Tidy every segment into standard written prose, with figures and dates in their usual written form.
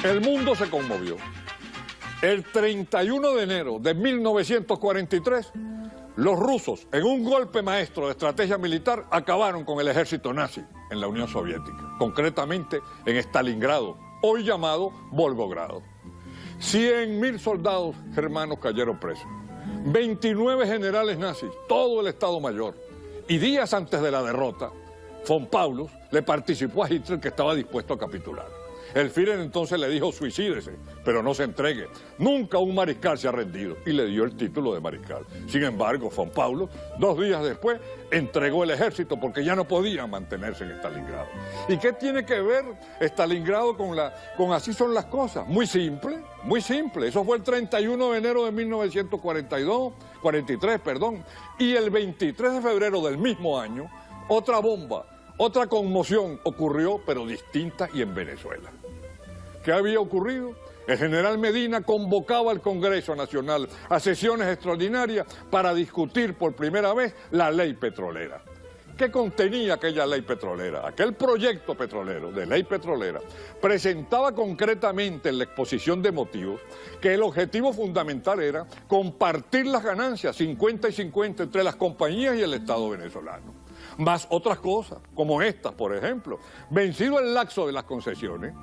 El mundo se conmovió. El 31 de enero de 1943, los rusos, en un golpe maestro de estrategia militar, acabaron con el ejército nazi en la Unión Soviética, concretamente en Stalingrado, hoy llamado Volgogrado. 100.000 soldados germanos cayeron presos, 29 generales nazis, todo el Estado Mayor, y días antes de la derrota, von Paulus le participó a Hitler, que estaba dispuesto a capitular. El Führer entonces le dijo: suicídese, pero no se entregue. Nunca un mariscal se ha rendido, y le dio el título de mariscal. Sin embargo, von Paulus, 2 días después, entregó el ejército porque ya no podían mantenerse en Stalingrado. ¿Y qué tiene que ver Stalingrado con así son las cosas? Muy simple, muy simple. Eso fue el 31 de enero de 1943, y el 23 de febrero del mismo año, otra bomba, otra conmoción ocurrió, pero distinta y en Venezuela. ¿Qué había ocurrido? El general Medina convocaba al Congreso Nacional a sesiones extraordinarias para discutir por primera vez la ley petrolera. ¿Qué contenía aquella ley petrolera? Aquel proyecto petrolero, de ley petrolera, presentaba concretamente en la exposición de motivos que el objetivo fundamental era compartir las ganancias 50 y 50 entre las compañías y el Estado venezolano. Más otras cosas, como estas, por ejemplo. Vencido el lapso de las concesiones,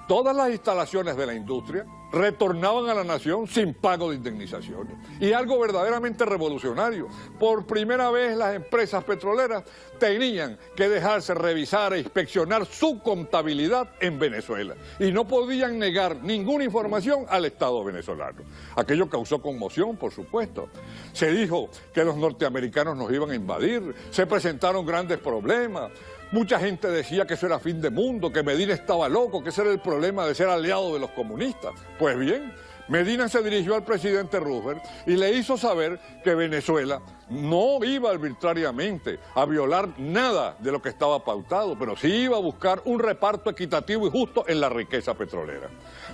todas las instalaciones de la industria retornaban a la nación sin pago de indemnizaciones. Y algo verdaderamente revolucionario: por primera vez las empresas petroleras tenían que dejarse revisar e inspeccionar su contabilidad en Venezuela. Y no podían negar ninguna información al Estado venezolano. Aquello causó conmoción, por supuesto. Se dijo que los norteamericanos nos iban a invadir, se presentaron grandes problemas. Mucha gente decía que eso era fin de mundo, que Medina estaba loco, que ese era el problema de ser aliado de los comunistas. Pues bien, Medina se dirigió al presidente Roosevelt y le hizo saber que Venezuela no iba arbitrariamente a violar nada de lo que estaba pautado, pero sí iba a buscar un reparto equitativo y justo en la riqueza petrolera.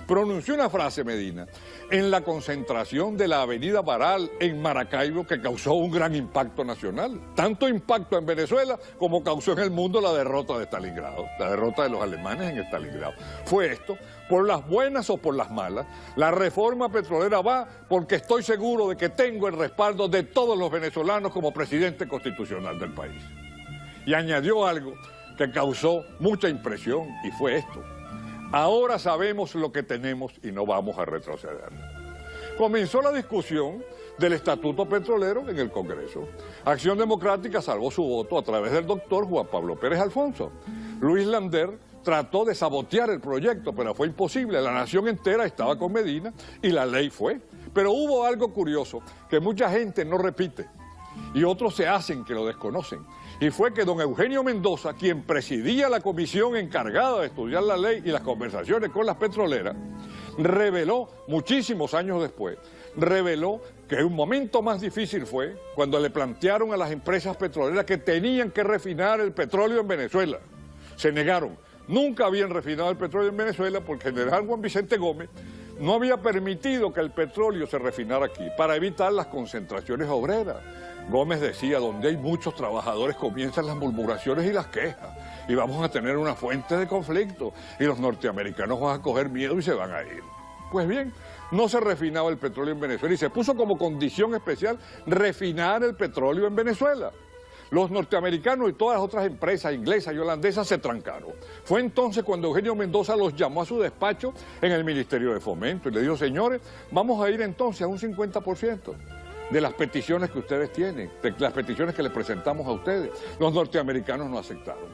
Pronunció una frase, Medina, en la concentración de la avenida Baral en Maracaibo, que causó un gran impacto nacional. Tanto impacto en Venezuela como causó en el mundo la derrota de Stalingrado, la derrota de los alemanes en Stalingrado. Fue esto: por las buenas o por las malas, la reforma petrolera va porque estoy seguro de que tengo el respaldo de todos los venezolanos como presidente constitucional del país. Y añadió algo que causó mucha impresión, y fue esto: ahora sabemos lo que tenemos y no vamos a retroceder. Comenzó la discusión del estatuto petrolero en el Congreso. Acción Democrática salvó su voto a través del doctor Juan Pablo Pérez Alfonso. Luis Lander trató de sabotear el proyecto, pero fue imposible. La nación entera estaba con Medina y la ley fue. Pero hubo algo curioso que mucha gente no repite y otros se hacen que lo desconocen. Y fue que don Eugenio Mendoza, quien presidía la comisión encargada de estudiar la ley y las conversaciones con las petroleras, reveló, muchísimos años después, reveló que un momento más difícil fue cuando le plantearon a las empresas petroleras que tenían que refinar el petróleo en Venezuela. Se negaron. Nunca habían refinado el petróleo en Venezuela porque el general Juan Vicente Gómez no había permitido que el petróleo se refinara aquí para evitar las concentraciones obreras. Gómez decía: donde hay muchos trabajadores comienzan las murmuraciones y las quejas, y vamos a tener una fuente de conflicto, y los norteamericanos van a coger miedo y se van a ir. Pues bien, no se refinaba el petróleo en Venezuela y se puso como condición especial refinar el petróleo en Venezuela. Los norteamericanos y todas las otras empresas inglesas y holandesas se trancaron. Fue entonces cuando Eugenio Mendoza los llamó a su despacho en el Ministerio de Fomento y le dijo: señores, vamos a ir entonces a un 50% de las peticiones que ustedes tienen, de las peticiones que les presentamos a ustedes. Los norteamericanos no aceptaron.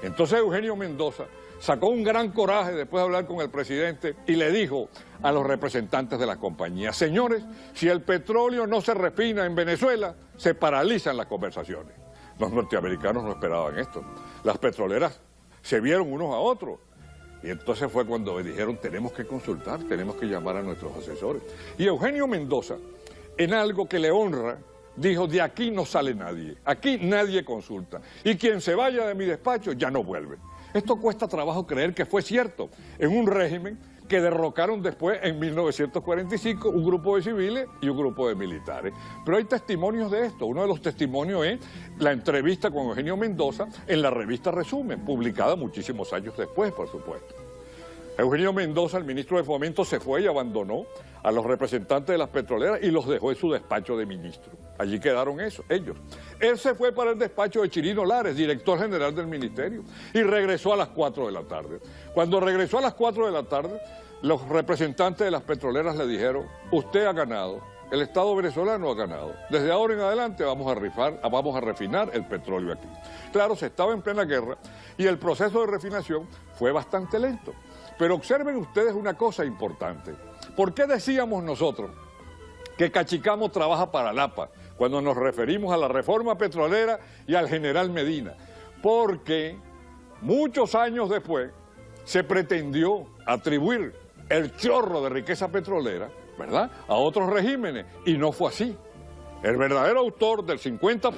Entonces Eugenio Mendoza sacó un gran coraje después de hablar con el presidente y le dijo a los representantes de la compañía: señores, si el petróleo no se refina en Venezuela, se paralizan las conversaciones. Los norteamericanos no esperaban esto. Las petroleras se vieron unos a otros. Y entonces fue cuando dijeron: tenemos que consultar, tenemos que llamar a nuestros asesores. Y Eugenio Mendoza, en algo que le honra, dijo: de aquí no sale nadie, aquí nadie consulta. Y quien se vaya de mi despacho ya no vuelve. Esto cuesta trabajo creer que fue cierto en un régimen que derrocaron después en 1945 un grupo de civiles y un grupo de militares. Pero hay testimonios de esto. Uno de los testimonios es la entrevista con Eugenio Mendoza en la revista Resumen, publicada muchísimos años después, por supuesto. Eugenio Mendoza, el ministro de Fomento, se fue y abandonó a los representantes de las petroleras y los dejó en su despacho de ministro. Allí quedaron ellos. Él se fue para el despacho de Chirino Lares, director general del ministerio, y regresó a las 4 de la tarde. Cuando regresó a las 4 de la tarde, los representantes de las petroleras le dijeron: usted ha ganado, el Estado venezolano ha ganado. Desde ahora en adelante vamos a refinar el petróleo aquí. Claro, se estaba en plena guerra y el proceso de refinación fue bastante lento. Pero observen ustedes una cosa importante. ¿Por qué decíamos nosotros que Cachicamo trabaja para Lapa cuando nos referimos a la reforma petrolera y al general Medina? Porque muchos años después se pretendió atribuir el chorro de riqueza petrolera, ¿verdad?, a otros regímenes, y no fue así. El verdadero autor del 50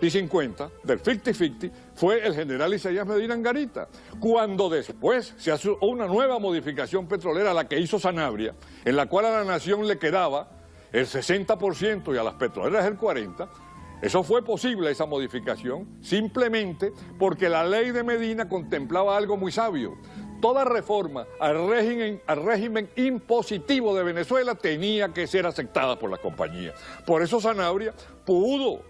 y 50, del 50-50, fue el general Isaías Medina Angarita. Cuando después se hace una nueva modificación petrolera, la que hizo Sanabria, en la cual a la nación le quedaba el 60% y a las petroleras el 40%, eso fue posible, esa modificación, simplemente porque la ley de Medina contemplaba algo muy sabio. Toda reforma al régimen impositivo de Venezuela tenía que ser aceptada por la compañía. Por eso Sanabria pudo,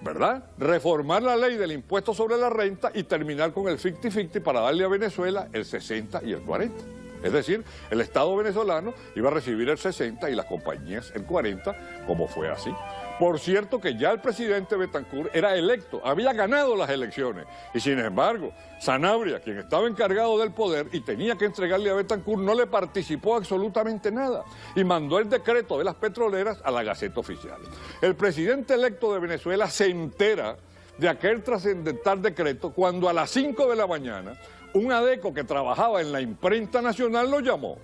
¿verdad?, reformar la ley del impuesto sobre la renta y terminar con el 50-50 para darle a Venezuela el 60 y el 40. Es decir, el Estado venezolano iba a recibir el 60 y las compañías el 40, como fue así. Por cierto que ya el presidente Betancur era electo, había ganado las elecciones, y sin embargo, Sanabria, quien estaba encargado del poder y tenía que entregarle a Betancur, no le participó absolutamente nada y mandó el decreto de las petroleras a la Gaceta Oficial. El presidente electo de Venezuela se entera de aquel trascendental decreto cuando a las 5 de la mañana un adeco que trabajaba en la imprenta nacional lo llamó.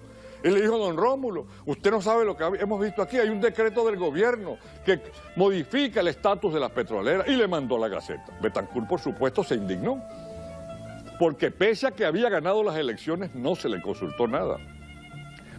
Y le dijo: don Rómulo, usted no sabe lo que hemos visto aquí, hay un decreto del gobierno que modifica el estatus de las petroleras, y le mandó la Gaceta. Betancur, por supuesto, se indignó, porque pese a que había ganado las elecciones, no se le consultó nada.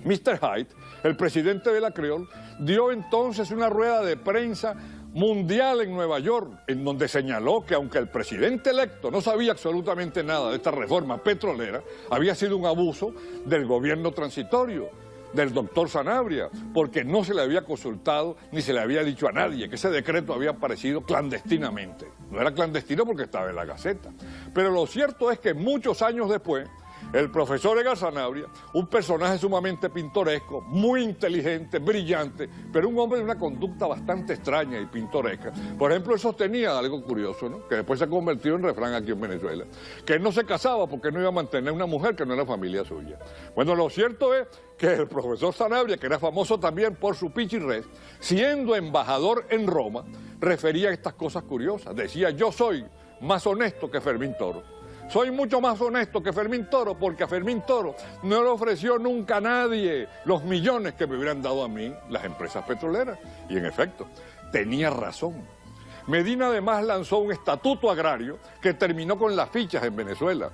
Mr. Hyde, el presidente de la Creole, dio entonces una rueda de prensa mundial en Nueva York, en donde señaló que aunque el presidente electo no sabía absolutamente nada de esta reforma petrolera, había sido un abuso del gobierno transitorio, del doctor Sanabria, porque no se le había consultado ni se le había dicho a nadie que ese decreto había aparecido clandestinamente. No era clandestino porque estaba en la Gaceta. Pero lo cierto es que muchos años después, el profesor Edgar Sanabria, un personaje sumamente pintoresco, muy inteligente, brillante, pero un hombre de una conducta bastante extraña y pintoresca. Por ejemplo, él sostenía algo curioso, ¿no?, que después se ha convertido en refrán aquí en Venezuela, que él no se casaba porque no iba a mantener una mujer que no era familia suya. Bueno, lo cierto es que el profesor Sanabria, que era famoso también por su pichirres, siendo embajador en Roma, refería a estas cosas curiosas. Decía: yo soy más honesto que Fermín Toro. Soy mucho más honesto que Fermín Toro, porque a Fermín Toro no le ofreció nunca a nadie los millones que me hubieran dado a mí las empresas petroleras. Y en efecto, tenía razón. Medina además lanzó un estatuto agrario que terminó con las fichas en Venezuela.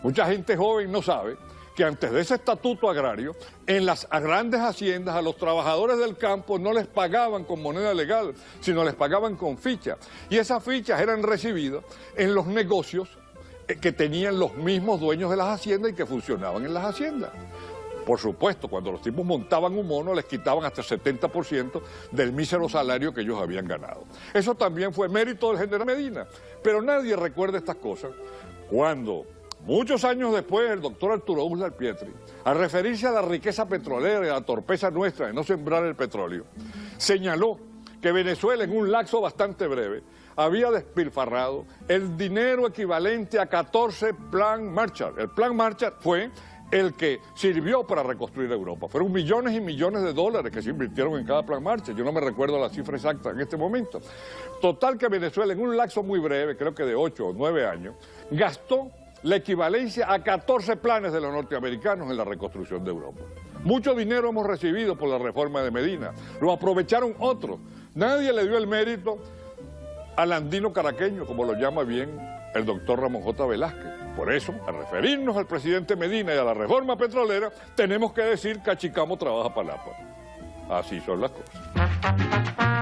Mucha gente joven no sabe que antes de ese estatuto agrario, en las grandes haciendas a los trabajadores del campo no les pagaban con moneda legal, sino les pagaban con fichas. Y esas fichas eran recibidas en los negocios que tenían los mismos dueños de las haciendas y que funcionaban en las haciendas. Por supuesto, cuando los tipos montaban un mono, les quitaban hasta el 70% del mísero salario que ellos habían ganado. Eso también fue mérito del general Medina, pero nadie recuerda estas cosas cuando, muchos años después, el doctor Arturo Uslar Pietri, al referirse a la riqueza petrolera y a la torpeza nuestra de no sembrar el petróleo, señaló que Venezuela, en un lapso bastante breve, había despilfarrado el dinero equivalente a 14 Plan Marshall. El Plan Marshall fue el que sirvió para reconstruir Europa. Fueron millones y millones de dólares que se invirtieron en cada Plan Marshall. Yo no me recuerdo la cifra exacta en este momento. Total que Venezuela, en un lapso muy breve, creo que de 8 o 9 años, gastó la equivalencia a 14 planes de los norteamericanos en la reconstrucción de Europa. Mucho dinero hemos recibido por la reforma de Medina. Lo aprovecharon otros. Nadie le dio el mérito al andino caraqueño, como lo llama bien el doctor Ramón J. Velázquez. Por eso, al referirnos al presidente Medina y a la reforma petrolera, tenemos que decir que Cachicamo trabaja para Lapa. Así son las cosas.